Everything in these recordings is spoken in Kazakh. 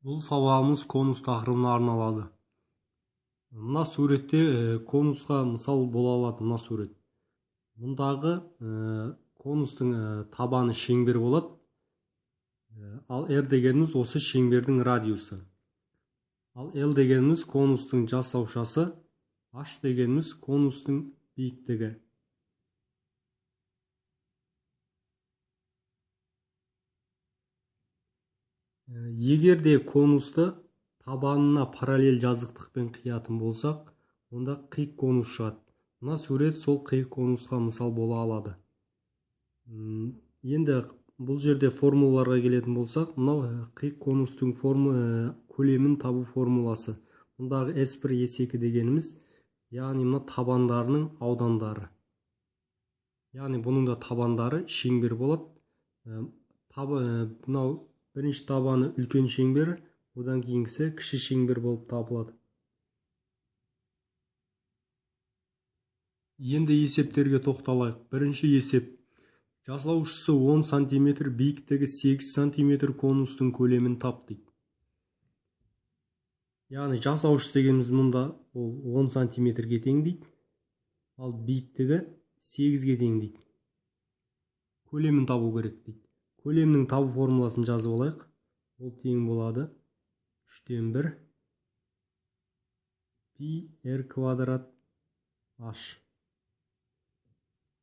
Бұл сабағымыз конус тақырыбына арналады. Мына суретте конусқа мысал бола алады мына сурет. Мұндағы конустың табаны шеңбер болады. Ал R дегеніміз осы шеңбердің радиусы. Ал L дегеніміз конустың жасаушасы, H дегеніміз конустың биіктігі. Егер де конусты табанына параллель жазықтықпен қиятын болсақ, онда қиық конус шығады. Мына сурет сол қиық конусқа мысал бола алады. Енді бұл жерде формулаларға келетін болсақ, мынау қиық конустың көлемін табу формуласы. Мұндағы S1, S2 дегеніміз, яғни мына табандарының аудандары. Яғни бұның да табандары шеңбер болады. Мынау бірінші табаны үлкен шеңбер, одан кейінгісі кіші шеңбер болып табылады. Енді есептерге тоқталайық. Бірінші есеп. Жасаушысы 10 см, биіктігі 8 см конустың көлемін тап дейді. Яғни жасаушысы дегеніміз мұнда ол 10 см-ге тең дейді. Ал биіктігі 8-ге тең дейді. Көлемін табу керек дейді. Көлемнің табу формуласын жазып алайық. Ол тең болады 3/1 пи r квадрат h.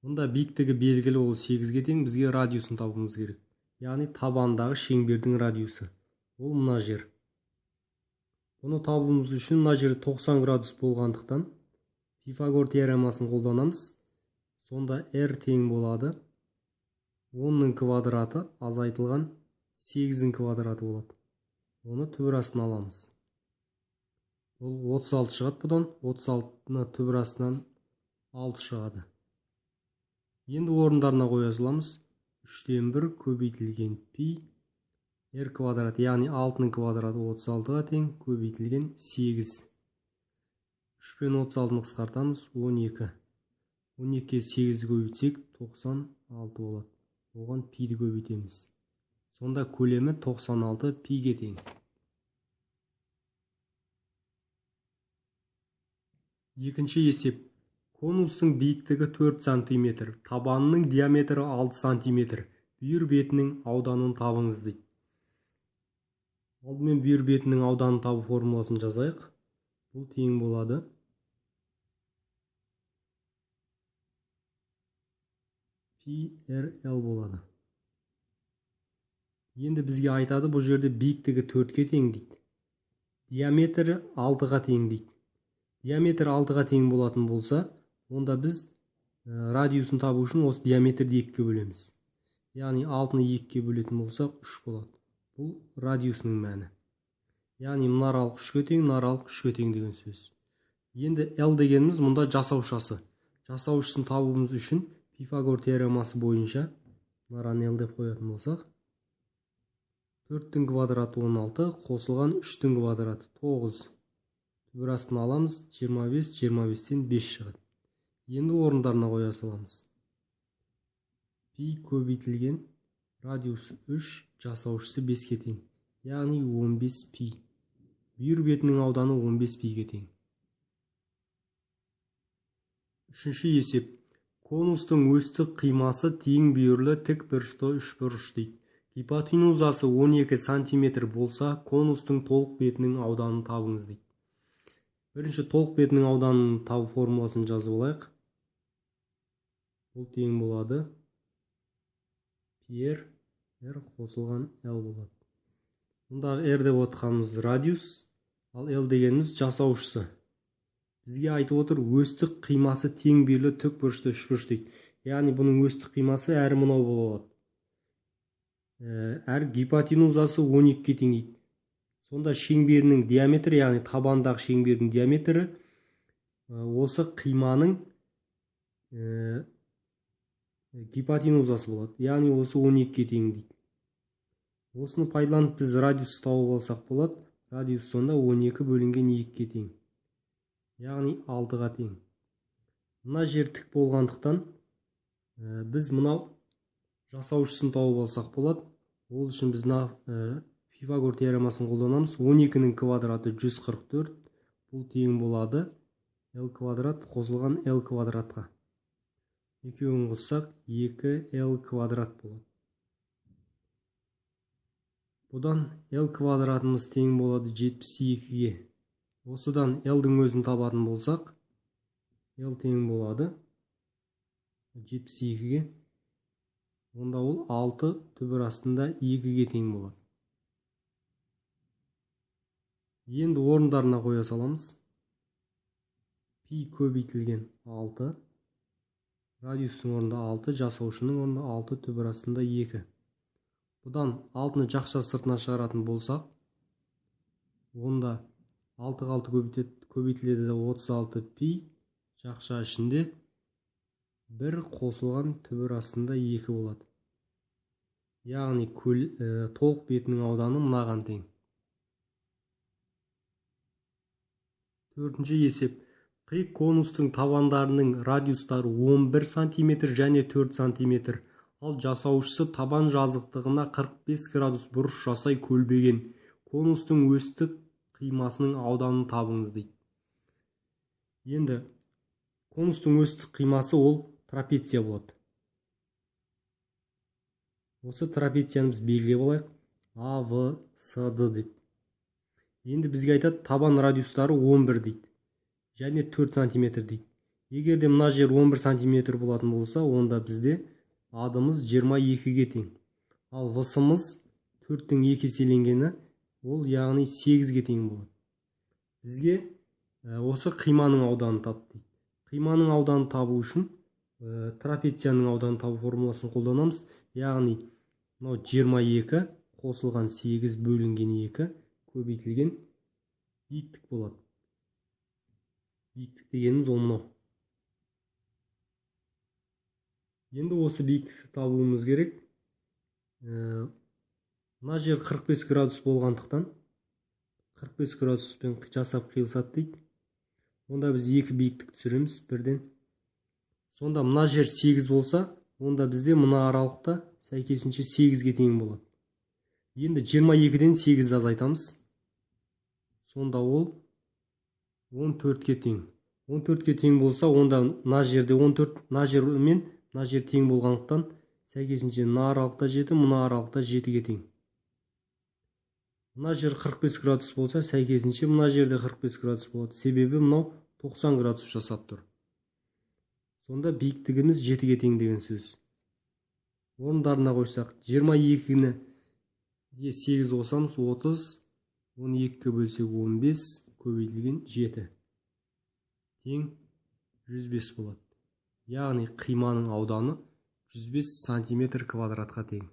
Мұнда биіктігі белгілі, ол 8-ге тең, бізге радиусын табуымыз керек. Яғни табандағы шеңбердің радиусы. Ол мына жер. Бұны табуымыз үшін мына жер 90 градус болғандықтан Пифагор теоремасын қолданамыз. Сонда r тең болады 10-ның квадраты азайтылған 8-дің квадраты болады. Оны түбір астына аламыз. Бұл 36 шығады бұдан. 36-ны түбір астынан 6 шығады. Енді орындарына қоя саламыз. 3/1 көбейтілген пи r квадрат, яғни 6-ның квадраты 36-ға тең, көбейтілген 8. 3 пен 36-ны қысқартамыз, 12. 12-ге 8-ді көбейтсек 96 болады. Оған пиді көбейтеміз. Сонда көлемі 96 пиге тең. Екінші есеп. Конустың биіктігі 4 см, табанының диаметрі 6 см, бүйір бетінің ауданын табыңыз дейді. Алдымен бүйір бетінің ауданын табу формуласын жазайық. Бұл тең болады пи r l болады. Енді бізге айтады, бұл жерде биіктігі 4-ге тең дейді. Диаметрі 6-ға тең дейді. Диаметр 6-ға тең болатын болса, онда біз радиусын табу үшін осы диаметрді 2-ге бөлеміз. Яғни 6-ны 2-ге бөлетін болсақ 3 болады. Бұл радиусының мәні. Яғни мына аралық 3-ге тең, мына аралық 3-ге тең деген сөз. Енді L дегеніміз мұнда жасаушасы. Жасаушысын табуымыз үшін Пифагор теоремасы бойынша мынаны L деп қоятын болсақ, 4-тің квадраты 16, қосылған 3-тің квадраты 9. Түбір астына аламыз, 25, 25-тен 5 шығады. Енді орындарына қоя саламыз. Пи көбейтілген радиусы 3, жасаушысы 5-ге тең. Яғни 15 пи. Бүйір бетінің ауданы 15 пиге тең. Үшінші есеп. Конустың өстік қимасы тең бүйірлі тік бұрышты үшбұрыш дейді. Гипотенузасы 12 см болса, конустың толық бетінің ауданын табыңыз дейді. Бірінші толық бетінің ауданын табу формуласын жазып алайық. Бұл тең болады пи r қосылған l болады. Мұндағы r деп отқанымыз радиус, ал l дегеніміз жасаушысы. Бізге айтып отыр, өстік қимасы тең бүйірлі тік бұрышты үшбұрыш дейді. Яғни бұның өстік қимасы әрі мынау болады. Әр гипотенузасы 12-ге тең дейді. Сонда шеңберінің диаметрі, яғни табандағы шеңбердің диаметрі осы қиманың гипотенузасы болады. Яғни осы 12-ге тең дейді. Осыны пайдаланып біз радиус тауып алсақ болады. Радиус сонда 12 бөлінген 2-ге тең. Яғни 6-ға тең. Мына жер тік болғандықтан біз мынау жасаушысын тауып алсақ болады. Ол үшін біз Пифагор теоремасын қолданамыз. 12-нің квадраты 144. Бұл тең болады L квадрат қосылған L квадратқа. Екеуін қоссақ 2L квадрат болады. Бұдан L квадратымыз тең болады 72-ге. Осыдан L-дің өзін табатын болсақ, L тең болады 72-ге. Онда ол 6 түбір астында 2-ге тең болады. Енді орындарына қоя саламыз. Пи көбейтілген 6. Радиустың орнында 6, жасаушының орнында 6 түбір астында 2. Бұдан 6-ны жақша сыртына шығаратын болсақ, онда 6 көбейтіледі де 36 пи жақша ішінде 1 қосылған түбір астында 2 болады. Яғни толық бетінің ауданы мынаған тең. Төртінші есеп. Қиық конустың табандарының радиустары 11 см және 4 см. Ал жасаушысы табан жазықтығына 45 градус бұрыш жасай көлбеген конустың өстік қимасының ауданын табыңыз дейді. Енді конустың өстік қимасы ол трапеция болады. Осы трапецияны біз белгілеп алайық. AVCD деп. Енді бізге айтады, табан радиустары 11 дейді. Және 4 см дейді. Егер де мына жер 11 см болатын болса, онда бізде адымыз 22-ге тең. Ал высымыз 4-тің 2 еселенгені, ол яғни 8-ге тең болады. Бізге осы қиманың ауданын тап дейді. Қиманың ауданын табу үшін трапецияның ауданын табу формуласын қолданамыз. Яғни 22 қосылған 8 бөлінген 2 көбейтілген биіктік болады. Биіктік дегеніміз ол мынау. Енді осы биіктікті табуымыз керек. Мына жер 45 градус болғандықтан 45 градуспен жасап қиылысады дейді. Онда біз 2 биіктік түсіреміз бірден. Сонда мына жер 8 болса, онда бізде мына аралықта сәйкесінше 8-ге тең болады. Енді 22-ден 8 азайтамыз. Сонда ол 14-ке тең. 14-ке тең болса, онда мына жерде 14, мына жер мен мына жер тең болғандықтан сәйкесінше мына аралықта 7, мына аралықта 7-ге тең. Мына жер 45 градус болса, сәйкесінше мына жерде 45 градус болады. Себебі мынау 90 градус жасап тұр. Сонда биіктігіміз 7-ге тең деген сөз. Орындарына қойсақ, 22-ні 8 қосамыз 30, 12-ке бөлсек 15, көбейтілген 7. Тең 105 болады. Яғни қиманың ауданы 105 см квадратқа тең.